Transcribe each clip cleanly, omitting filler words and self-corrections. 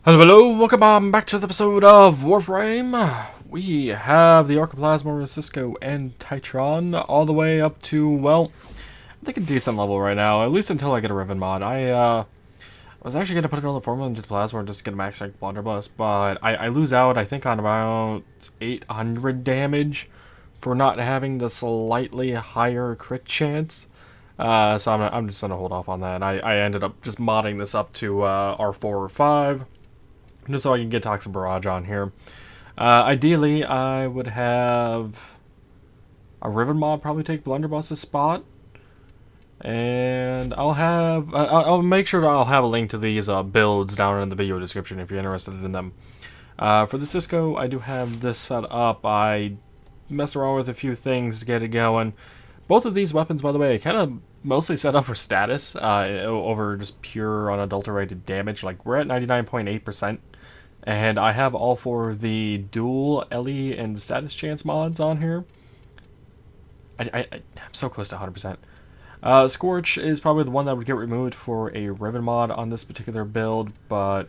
Hello, welcome on back to the episode of Warframe. We have the Arca Plasma, Cisco, and Titron all the way up to, well, I think a decent level right now, at least until I get a Riven mod. I was actually going to put another formula into the Plasma just to get a max rank blunderbuss, but I lose out, I think, on about 800 damage for not having the slightly higher crit chance. So I'm just going to hold off on that. I ended up just modding this up to R4 or 5. Just so I can get Toxic Barrage on here. Ideally, I would have a Riven mod probably take Blunderbuss's spot. And I'll make sure that I'll have a link to these builds down in the video description if you're interested in them. For the Cisco, I do have this set up. I messed around with a few things to get it going. Both of these weapons, by the way, kind of mostly set up for status over just pure unadulterated damage. Like, we're at 99.8%. And I have all four of the dual Ellie and status chance mods on here. I'm so close to 100%. Scorch is probably the one that would get removed for a Riven mod on this particular build, but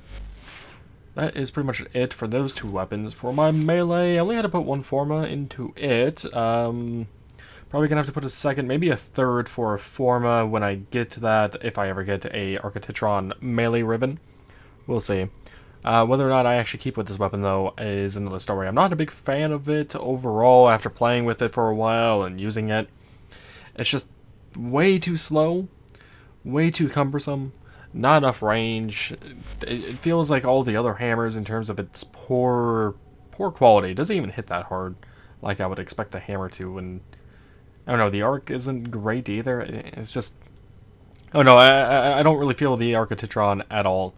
that is pretty much it for those two weapons. For my melee, I only had to put one Forma into it. Probably gonna have to put a second, maybe a third for a Forma when I get to that, if I ever get to a Arca melee Riven. We'll see. Whether or not I actually keep with this weapon, though, is another story. I'm not a big fan of it overall after playing with it for a while and using it. It's just way too slow, way too cumbersome, not enough range. It feels like all the other hammers in terms of its poor quality. It doesn't even hit that hard like I would expect a hammer to. And I don't know, the arc isn't great either. It's just... Oh no, I don't really feel the Arca at all.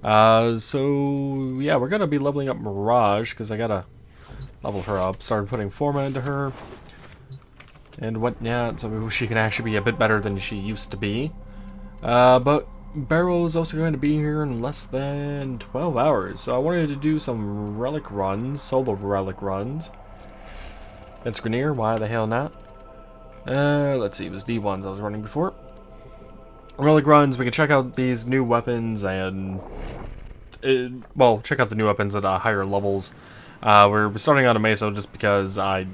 So yeah, we're gonna be leveling up Mirage because I gotta level her up. Started putting Forma into her and whatnot, so she can actually be a bit better than she used to be. But Barrow is also going to be here in less than 12 hours, so I wanted to do some relic runs, solo relic runs. That's Grenier, why the hell not? Let's see, it was D1s I was running before. Relic runs, we can check out these new weapons and, well, check out the new weapons at higher levels. We're starting on a Meso just because I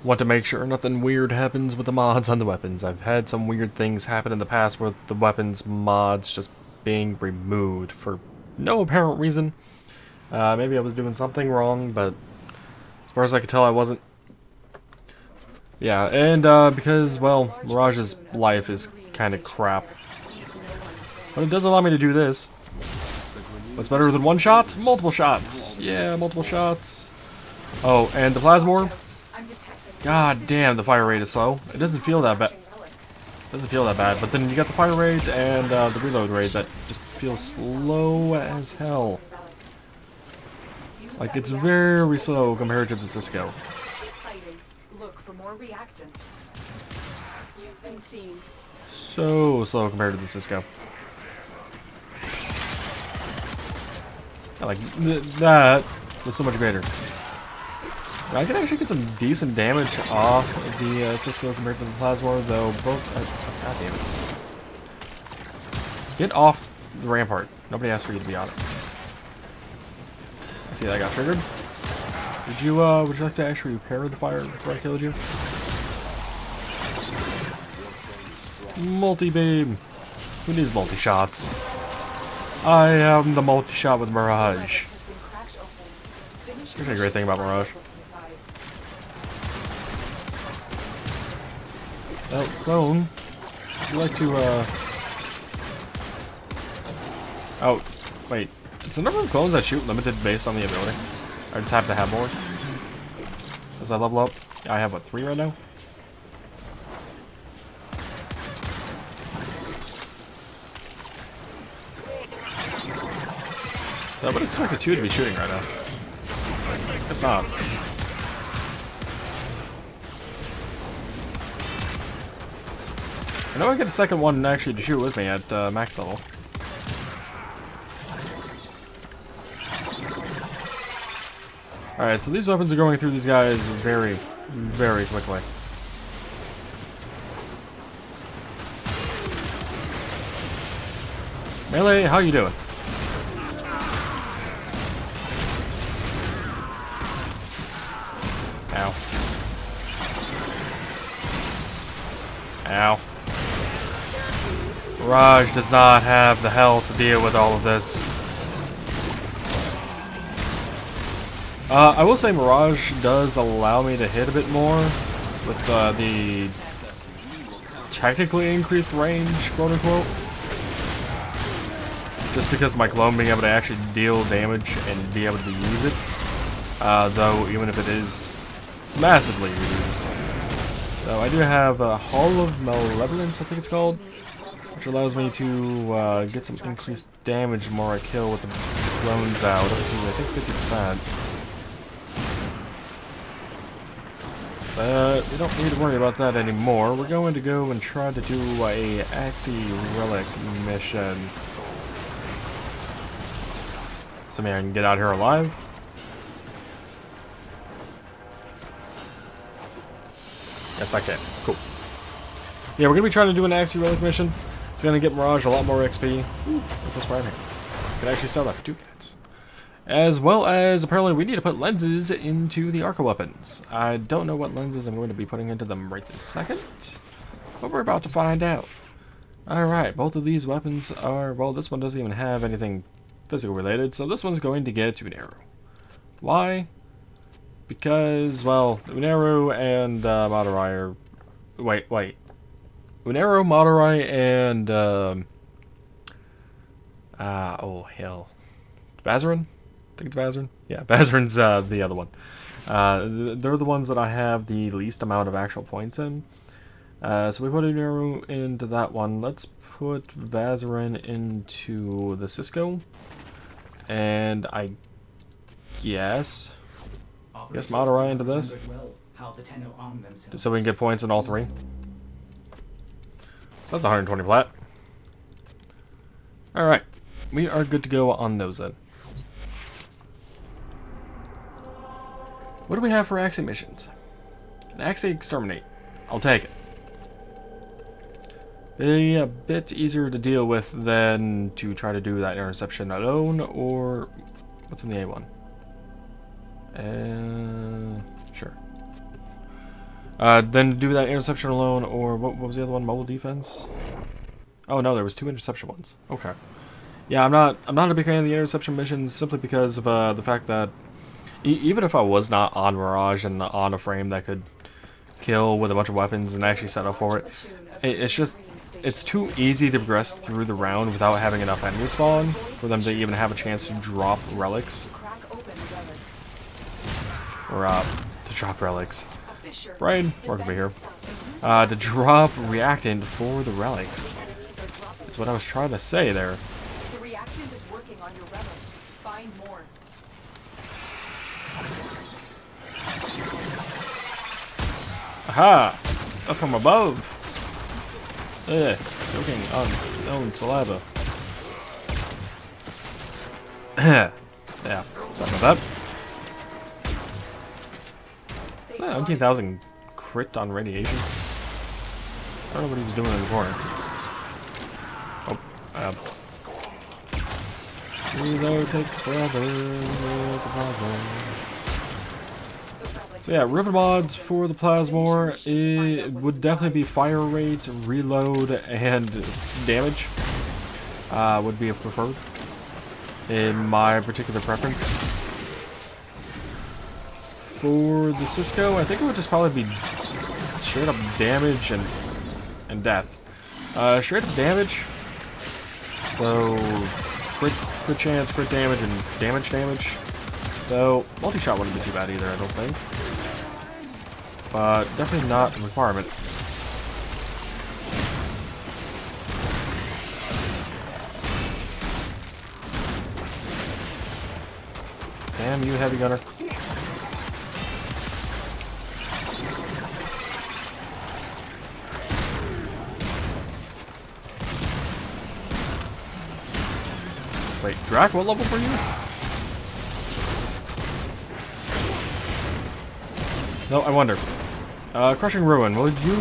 want to make sure nothing weird happens with the mods on the weapons. I've had some weird things happen in the past with the weapons mods just being removed for no apparent reason. Maybe I was doing something wrong, but as far as I could tell, I wasn't. Yeah, and because, well, Mirage's life is kind of crap. But it does allow me to do this. What's better than one shot? Multiple shots. Yeah, multiple shots. Oh, and the Plasmor? God damn, the fire rate is slow. It doesn't feel that bad. Doesn't feel that bad, but then you got the fire rate and the reload rate that just feels slow as hell. Like, it's very slow compared to the Cisco. So slow compared to the Cisco. Like, that was so much better. I can actually get some decent damage off of the Cisco compared to the Plasma, though both... God damn it. Get off the rampart. Nobody asked for you to be on it. I see that got triggered. Would you like to actually repair the fire before I killed you? Multi-beam. Who needs multi-shots? I am the multi-shot with Mirage. Here's a great thing about Mirage. Oh, clone. Would you like to, Oh, wait. Is the number of clones I shoot limited based on the ability? I just have to have more? As I level up? I have, what, 3 right now? I would expect the 2 to be shooting right now. Guess not. I know I get a second one actually to shoot with me at max level. Alright, so these weapons are going through these guys very, very quickly. Melee, how you doing? Ow. Mirage does not have the health to deal with all of this. I will say Mirage does allow me to hit a bit more with the technically increased range, quote unquote. Just because of my clone being able to actually deal damage and be able to use it. Though, even if it is massively reduced. So I do have a Hall of Malevolence, I think it's called, which allows me to get some increased damage the more I kill with the clones out, up to I think 50%. But we don't need to worry about that anymore. We're going to go and try to do a Axie Relic mission. So maybe I can get out here alive. Yes, I can. Cool. Yeah, we're going to be trying to do an Axie Relic mission. It's going to get Mirage a lot more XP. Ooh, what's this right here? I could actually sell that for 2 cats. As well as, apparently, we need to put lenses into the Arca weapons. I don't know what lenses I'm going to be putting into them right this second, but we're about to find out. Alright, both of these weapons are, well, this one doesn't even have anything physical related, so this one's going to get an arrow. Why? Because, well, Unero and Madurai are... Wait. Unero, Madurai, and... oh, hell. Vazarin? I think it's Vazarin? Yeah, Vazarin's the other one. They're the ones that I have the least amount of actual points in. So we put Unero into that one. Let's put Vazarin into the Cisco. And I guess... Yes, Madurai into this. So we can get points in all 3. So that's 120 plat. Alright. We are good to go on those then. What do we have for Axie missions? An Axie Exterminate. I'll take it. Be a bit easier to deal with than to try to do that interception alone, or... What's in the A1? Sure. Then do that interception alone, or what was the other one? Mobile defense? Oh no, there was 2 interception ones. Okay. Yeah, I'm not a big fan of the interception missions simply because of the fact that even if I was not on Mirage and on a frame that could kill with a bunch of weapons and actually set up for it, it's too easy to progress through the round without having enough enemies spawn for them to even have a chance to drop relics. Or to drop relics. Brian, work over here. To drop reactant for the relics. That's what I was trying to say there. The reactant is working on your relic. Find more. Aha! Up from above. Ugh, choking on own saliva. Yeah, something like that. Is that 19,000 crit on radiation? I don't know what he was doing in the corner. Oh, reload takes forever. So yeah, rivet mods for the Plasmor, it would definitely be fire rate, reload, and damage would be preferred in my particular preference. For the Cisco, I think it would just probably be straight up damage and death. Straight up damage. So crit chance, crit damage, and damage. Though multi-shot wouldn't be too bad either, I don't think. But definitely not a requirement. Damn you, heavy gunner. Wait, Drac, what level were you? No, I wonder. Crushing Ruin, would you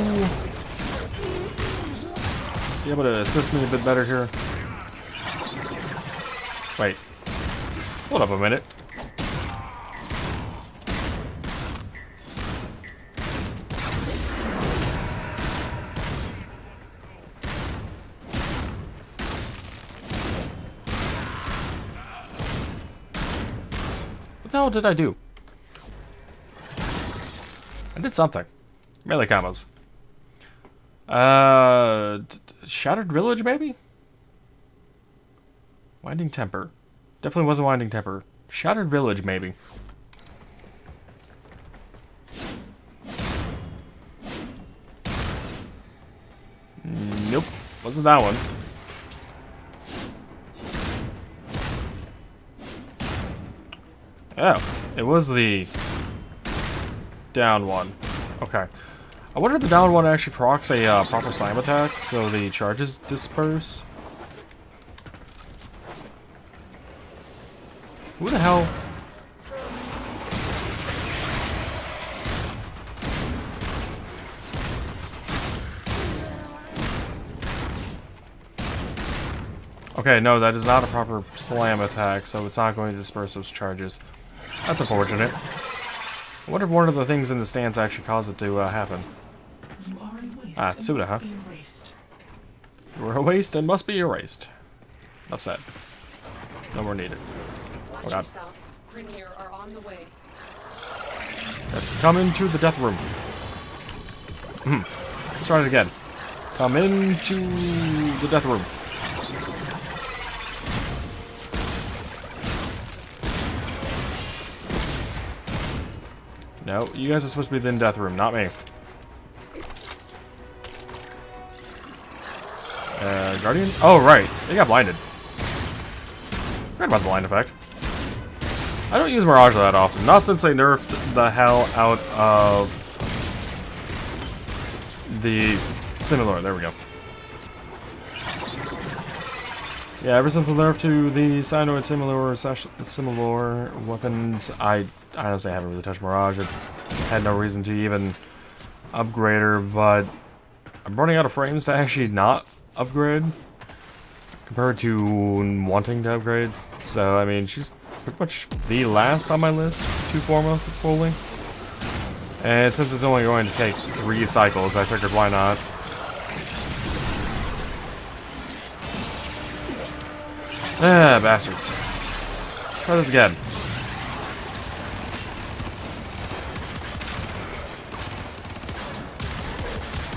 be able to assist me a bit better here? Wait. Hold up a minute. the hell did I do? I did something. Melee combos. Shattered Village, maybe? Winding Temper. Definitely wasn't Winding Temper. Shattered Village, maybe. Nope. Wasn't that one. Oh, it was the down one. Okay. I wonder if the down one actually procs a proper slime attack, so the charges disperse. Who the hell? Okay, no, that is not a proper slam attack, so it's not going to disperse those charges. That's unfortunate. I wonder if one of the things in the stands actually caused it to happen. Ah, Tsuda, huh? You were a waste and must be erased. Enough said. No more needed. Oh god. Are on the way. Let's come into the death room. Let's try it again. Come into the death room. No, you guys are supposed to be in the death room, not me. Guardian? Oh, right. They got blinded. Forgot about the blind effect. I don't use Mirage that often. Not since they nerfed the hell out of the Simulor. There we go. Yeah, ever since the nerf to the Cyanoid Simulor weapons, I honestly haven't really touched Mirage. I had no reason to even upgrade her, but I'm running out of frames to actually not upgrade compared to wanting to upgrade. So, I mean, she's pretty much the last on my list to form fully. And since it's only going to take 3 cycles, I figured why not. Ah, bastards. Try this again.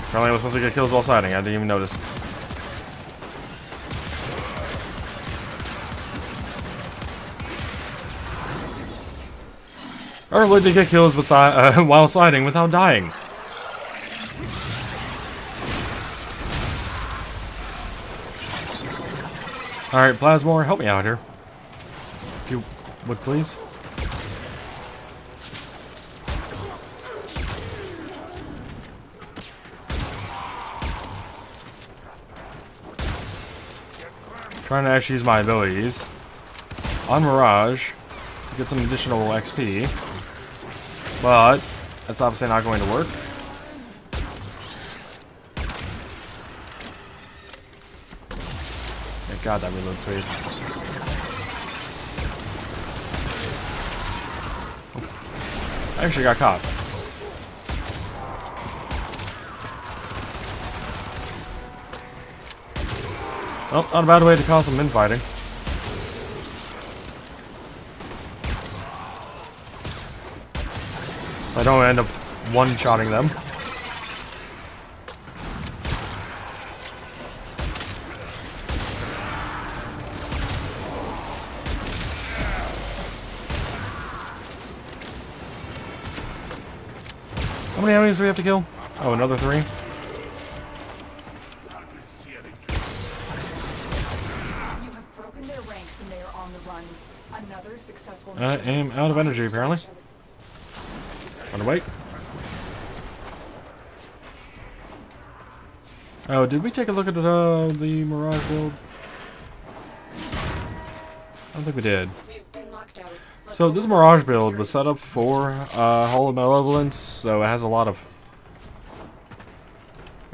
Apparently I was supposed to get kills while siding. I didn't even notice. I really did get kills while sliding without dying. Alright, Plasmor, help me out here. If you would, please. Trying to actually use my abilities on Mirage to get some additional XP. But that's obviously not going to work. Thank God that reload speed. I actually got caught. Well, not a bad way to cause some infighting. I don't end up one-shotting them. How many enemies do we have to kill? Oh, another 3? You have broken their ranks and they are on the run. Another successful I am out of energy, apparently. Wanna wait? Oh, did we take a look at the Mirage build? I don't think we did. We've been locked out. So this Mirage build was set up for Hall of Malevolence, so it has a lot of...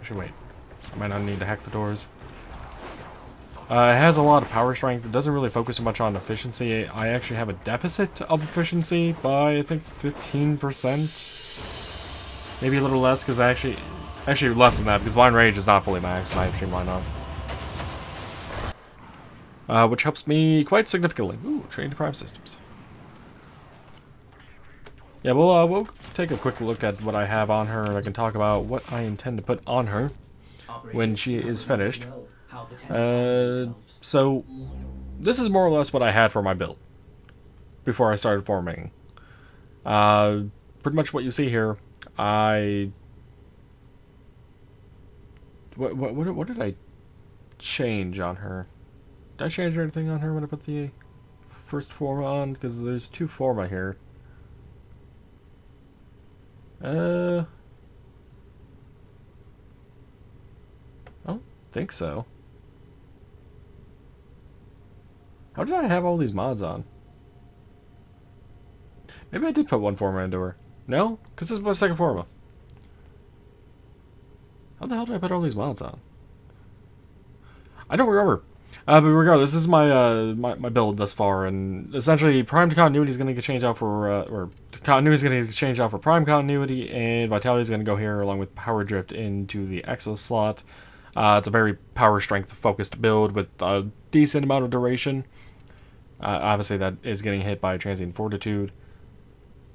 Actually, wait. I might not need to hack the doors. It has a lot of power strength. It doesn't really focus much on efficiency. I actually have a deficit of efficiency by, I think, 15%. Maybe a little less, because actually less than that, because Blind Rage is not fully maxed, and I actually might not. Which helps me quite significantly. Ooh, Train to Prime Systems. Yeah, we'll take a quick look at what I have on her, and I can talk about what I intend to put on her when she is finished. So this is more or less what I had for my build before I started forming. Pretty much what you see here. What did I change on her? Did I change anything on her when I put the first forma on? Because there's 2 forma here. I don't think so. How did I have all these mods on? Maybe I did put 1 forma into her. No? Because this is my second forma. How the hell did I put all these mods on? I don't remember. But regardless, this is my my build thus far, and essentially primed continuity is going to get changed out for, or continuity is going to get changed out for prime continuity, and vitality is going to go here along with power drift into the exo slot. It's a very power strength focused build with a decent amount of duration. Obviously, that is getting hit by transient fortitude,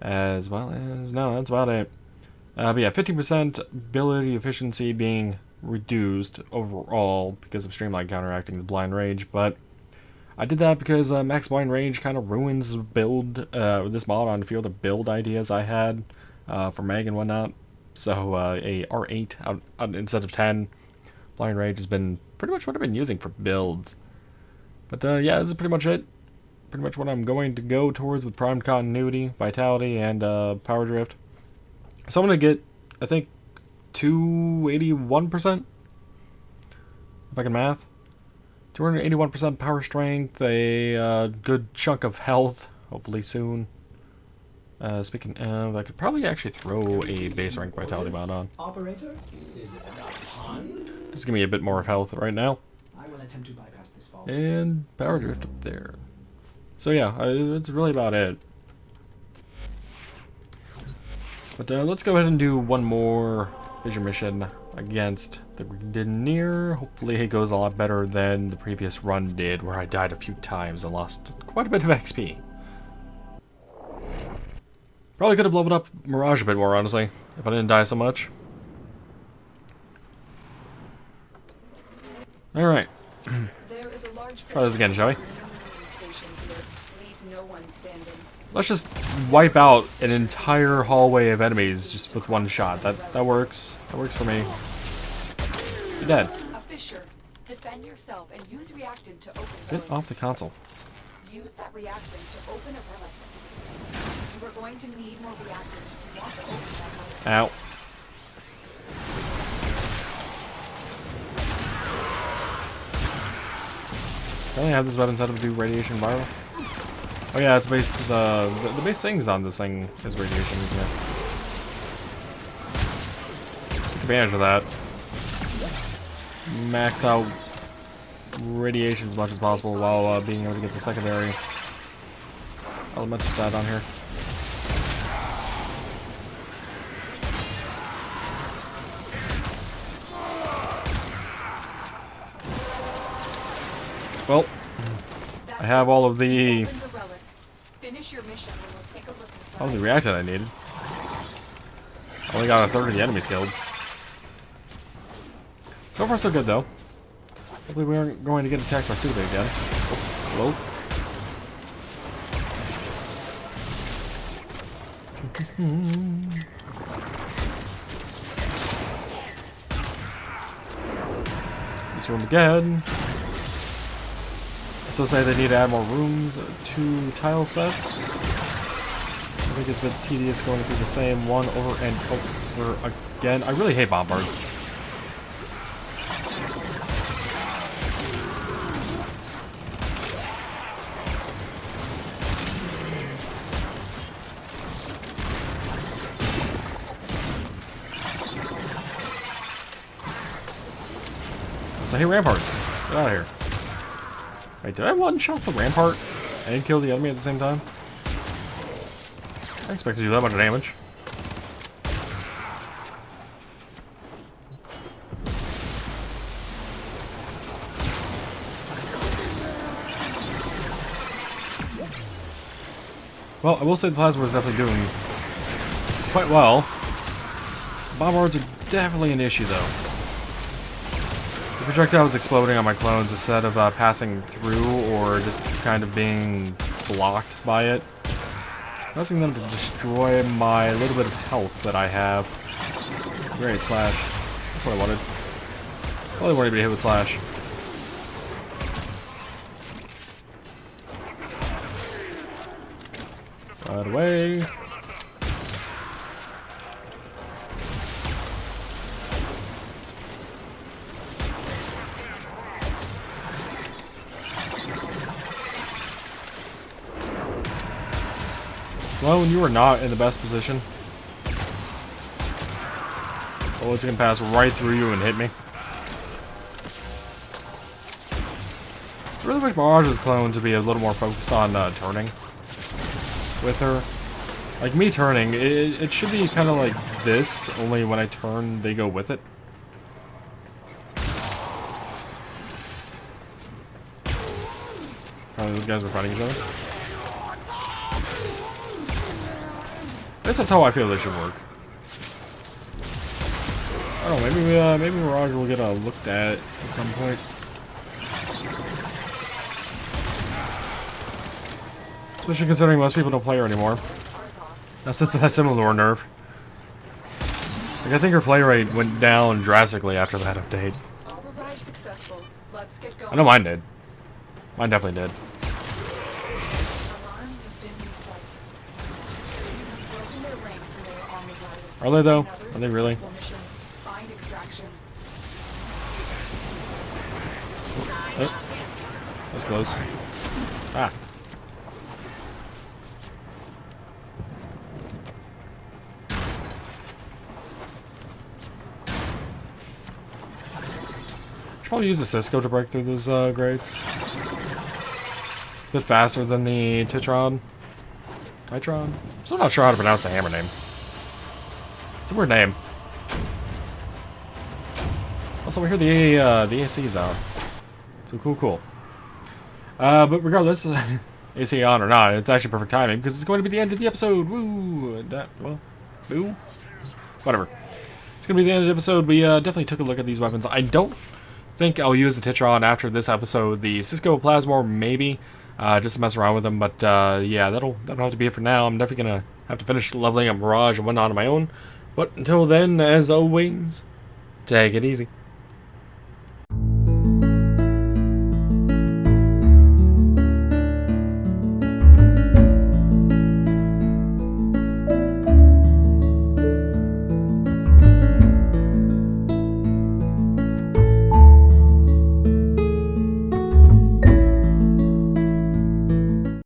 as well as no, that's about it. But yeah, 15% ability efficiency being reduced overall because of Streamline counteracting the blind rage, but I did that because max blind rage kind of ruins build this mod on a few other build ideas I had for Meg and whatnot. So a R8 out instead of 10 blind rage has been pretty much what I've been using for builds. But yeah, this is pretty much it. Pretty much what I'm going to go towards with primed continuity, vitality, and power drift. So I'm gonna get, I think, 281%, if I can math. 281% power strength, a good chunk of health, hopefully soon. Speaking of, I could probably actually throw a base rank vitality mod on. Operator, is that a pun? Just give me a bit more of health right now. I will attempt to bypass this fault. And power drift up there. So yeah, that's really about it. But let's go ahead and do one more vision mission against the Denier. Hopefully it goes a lot better than the previous run did, where I died a few times and lost quite a bit of XP. Probably could have leveled up Mirage a bit more, honestly, if I didn't die so much. Alright. Try this again, shall we? Let's just wipe out an entire hallway of enemies just with one shot. That works. That works for me. You're dead. A fissure. Defend yourself and use reactant to open Get off the console. Use that reactant to open a relic. You are going to need more reactant if you want to open that relic. Ow. Can I have this weapon set up to do radiation viral? Oh yeah, it's based, the base things on this thing is radiation, isn't it? Take advantage of that. Max out radiation as much as possible while being able to get the secondary elemental stat on here. Well, I have all of the reactant I needed. I only got a third of the enemies killed. So far so good though. Hopefully we aren't going to get attacked by Suda again. Oh, hello? This room again. I still say they need to add more rooms to tile sets. I think it's a bit tedious going through the same one over and over again. I really hate bombards. So hey, ramparts, get out of here. Wait, did I one-shot the rampart and kill the enemy at the same time? I expect to do that much damage. Well, I will say the plasma is definitely doing quite well. Bomb wards are definitely an issue, though. The projectile was exploding on my clones instead of passing through or just kind of being blocked by it. It's causing them to destroy my little bit of health that I have. Great, slash. That's what I wanted. Probably wanted to be hit with slash. Right away. Well, you are not in the best position. Oh, it's gonna pass right through you and hit me. I really wish Mirage's clone to be a little more focused on turning with her. Like me turning, it should be kind of like this, only when I turn, they go with it. Probably those guys were fighting each other. I guess that's how I feel they should work. I don't know, maybe Mirage will get looked at some point. Especially considering most people don't play her anymore. That's similar to nerf. Like, I think her play rate went down drastically after that update. Override successful. Let's get going. I know mine did. Mine definitely did. Alarms have been reset. You've broken their ranks and they are on the run. Are they though? Another Are they really? successful mission. Find extraction. Oh. That was close. Ah. Should probably use the Cisco to break through those grates. A bit faster than the Titron. Titron? Still not sure how to pronounce the hammer name. It's a weird name. Also, we hear the AC is out. So cool. But regardless, AC on or not, it's actually perfect timing because it's going to be the end of the episode. Woo! Well, boo? Whatever. It's going to be the end of the episode. We definitely took a look at these weapons. I don't think I'll use the Titron after this episode. The Cisco Plasmor, maybe, just to mess around with them. But yeah, that'll have to be it for now. I'm definitely going to have to finish leveling up Mirage and whatnot on my own. But until then, as always, take it easy.